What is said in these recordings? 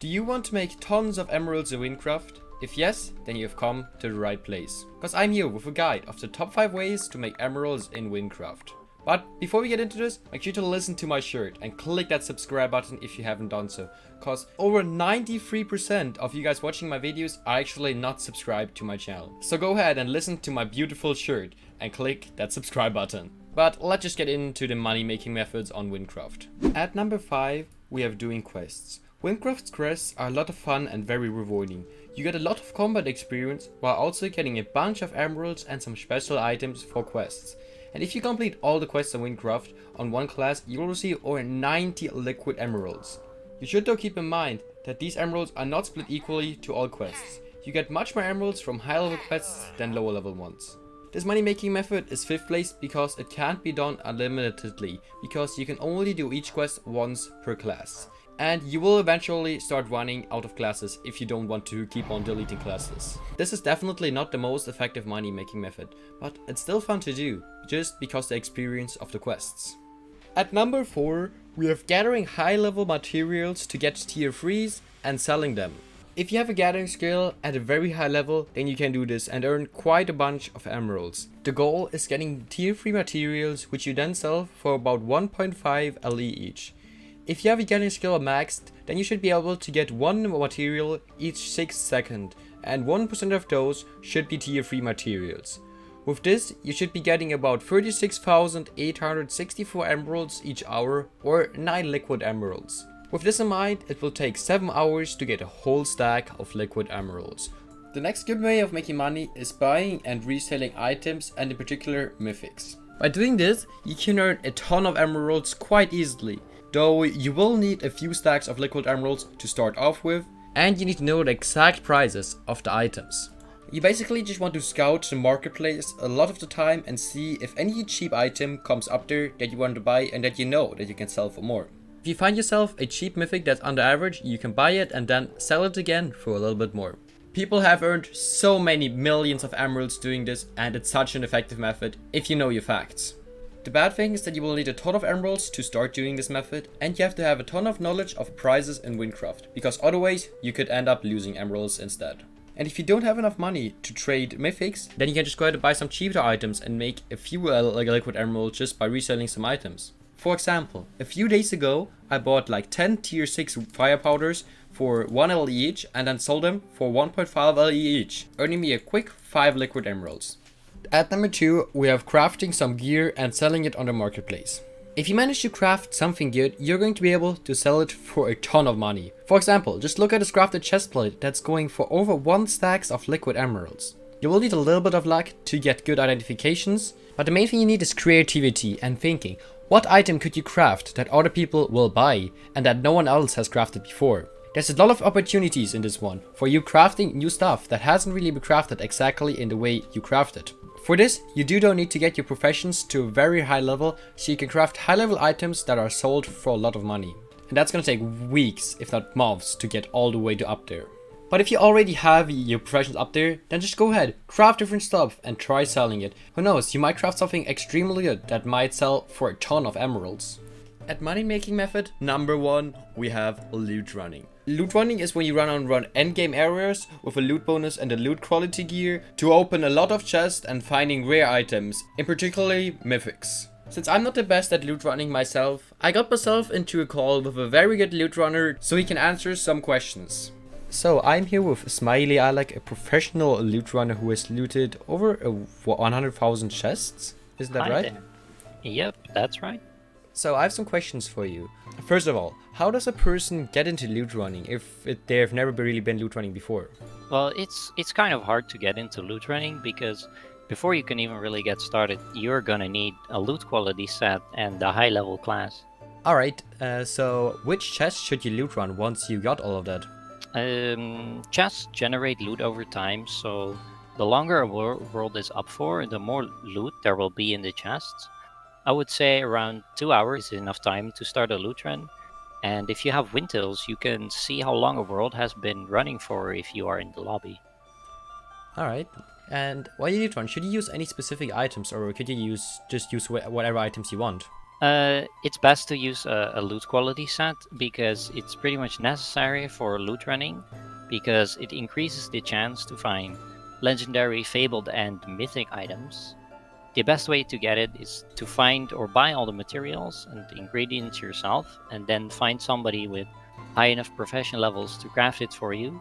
Do you want to make tons of emeralds in wynncraft? If yes, then you have come to the right place. Because I'm here with a guide of the top 5 ways to make emeralds in wynncraft. But before we get into this, make sure to listen to my shirt and click that subscribe button if you haven't done so. Because over 93% of you guys watching my videos are actually not subscribed to my channel. So go ahead and listen to my beautiful shirt and click that subscribe button. But let's just get into the money making methods on wynncraft. At number 5, we have doing quests. wynncraft's quests are a lot of fun and very rewarding. You get a lot of combat experience while also getting a bunch of emeralds and some special items for quests. And if you complete all the quests on wynncraft on one class, you will receive over 90 liquid emeralds. You should though keep in mind that these emeralds are not split equally to all quests. You get much more emeralds from high level quests than lower level ones. This money making method is 5th place because it can't be done unlimitedly, because you can only do each quest once per class. And you will eventually start running out of classes if you don't want to keep on deleting classes. This is definitely not the most effective money making method, but it's still fun to do, just because the experience of the quests. At number 4, we have gathering high level materials to get tier 3s and selling them. If you have a gathering skill at a very high level, then you can do this and earn quite a bunch of emeralds. The goal is getting tier 3 materials, which you then sell for about 1.5 LE each. If you have a gathering skill maxed, then you should be able to get one material each 6 seconds, and 1% of those should be tier 3 materials. With this, you should be getting about 36,864 emeralds each hour, or 9 liquid emeralds. With this in mind, it will take 7 hours to get a whole stack of liquid emeralds. The next good way of making money is buying and reselling items, and in particular mythics. By doing this, you can earn a ton of emeralds quite easily, though you will need a few stacks of liquid emeralds to start off with, and you need to know the exact prices of the items. You basically just want to scout the marketplace a lot of the time and see if any cheap item comes up there that you want to buy and that you know that you can sell for more. If you find yourself a cheap mythic that's under average, you can buy it and then sell it again for a little bit more. People have earned so many millions of emeralds doing this, and it's such an effective method if you know your facts. The bad thing is that you will need a ton of emeralds to start doing this method, and you have to have a ton of knowledge of prices in wynncraft, because otherwise you could end up losing emeralds instead. And if you don't have enough money to trade mythics, then you can just go ahead and buy some cheaper items and make a few liquid emeralds just by reselling some items. For example, a few days ago I bought like 10 tier 6 fire powders for 1 LE each and then sold them for 1.5 LE each, earning me a quick 5 liquid emeralds. At number 2, we have crafting some gear and selling it on the marketplace. If you manage to craft something good, you're going to be able to sell it for a ton of money. For example, just look at this crafted chestplate that's going for over 1 stacks of liquid emeralds. You will need a little bit of luck to get good identifications, but the main thing you need is creativity and thinking. What item could you craft that other people will buy and that no one else has crafted before? There's a lot of opportunities in this one for you crafting new stuff that hasn't really been crafted exactly in the way you craft it. For this, you don't need to get your professions to a very high level, so you can craft high level items that are sold for a lot of money. And that's gonna take weeks, if not months, to get all the way to up there. But if you already have your professions up there, then just go ahead, craft different stuff and try selling it. Who knows, you might craft something extremely good that might sell for a ton of emeralds. At money making method number 1, we have loot running. Loot running is when you run endgame areas with a loot bonus and a loot quality gear to open a lot of chests and finding rare items, in particularly mythics. Since I'm not the best at loot running myself, I got myself into a call with a very good loot runner so he can answer some questions. So I'm here with Smiley Alec, a professional loot runner who has looted over 100,000 chests. Isn't that right? There. Yep, that's right. So I have some questions for you. First of all, how does a person get into loot running if they've never really been loot running before? Well, it's kind of hard to get into loot running because before you can even really get started, you're gonna need a loot quality set and a high level class. Alright, so which chests should you loot run once you got all of that? Chests generate loot over time, so the longer a world is up for, the more loot there will be in the chests. I would say around 2 hours is enough time to start a loot run. And if you have wintils, you can see how long a world has been running for if you are in the lobby. Alright, and while you loot run, should you use any specific items or could you just use whatever items you want? It's best to use a loot quality set because it's pretty much necessary for loot running because it increases the chance to find legendary, fabled, and mythic items. The best way to get it is to find or buy all the materials and ingredients yourself and then find somebody with high enough profession levels to craft it for you.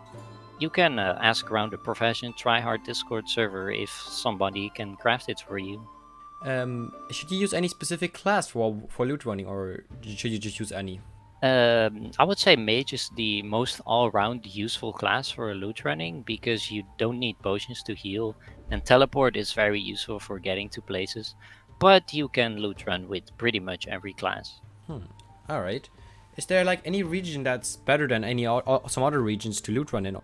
You can ask around the profession tryhard Discord server if somebody can craft it for you. Should you use any specific class for loot running, or should you just use any? I would say mage is the most all-round useful class for loot running because you don't need potions to heal, and teleport is very useful for getting to places. But you can loot run with pretty much every class. All right. Is there like any region that's better than some other regions to loot run in?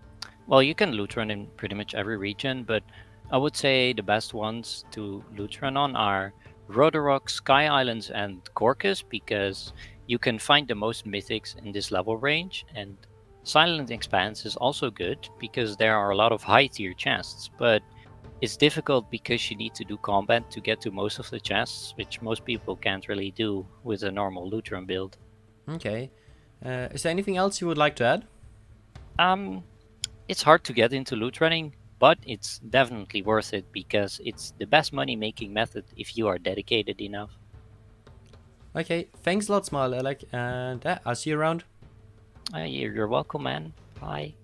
Well, you can loot run in pretty much every region, but I would say the best ones to loot run on are Rhodorok, Sky Islands, and Corcus because you can find the most mythics in this level range, and Silent Expanse is also good because there are a lot of high tier chests, but it's difficult because you need to do combat to get to most of the chests, which most people can't really do with a normal loot run build. Okay. Is there anything else you would like to add? Um, it's hard to get into loot running, but it's definitely worth it because it's the best money making method if you are dedicated enough. Okay, thanks a lot, Smile Alec, and I'll see you around. You're welcome, man. Bye.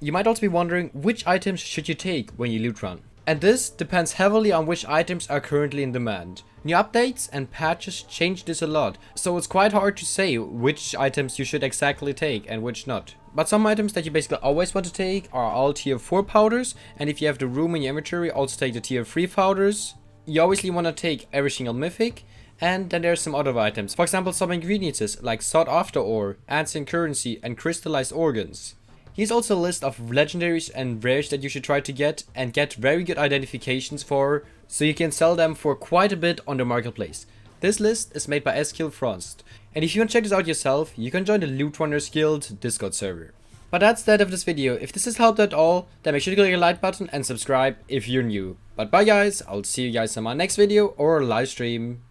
You might also be wondering which items should you take when you loot run. And this depends heavily on which items are currently in demand. New updates and patches change this a lot, so it's quite hard to say which items you should exactly take and which not. But some items that you basically always want to take are all tier 4 powders, and if you have the room in your inventory, also take the tier 3 powders. You obviously want to take every single mythic, and then there's some other items. For example, some ingredients like sought after ore, ancient currency, and crystallized organs. Here's also a list of legendaries and rares that you should try to get and get very good identifications for, so you can sell them for quite a bit on the marketplace. This list is made by Eskil Frost, and if you want to check this out yourself, you can join the Loot Runners Guild Discord server. But that's the end of this video. If this has helped at all, then make sure to click the like button and subscribe if you're new. But bye guys, I'll see you guys in my next video or live stream.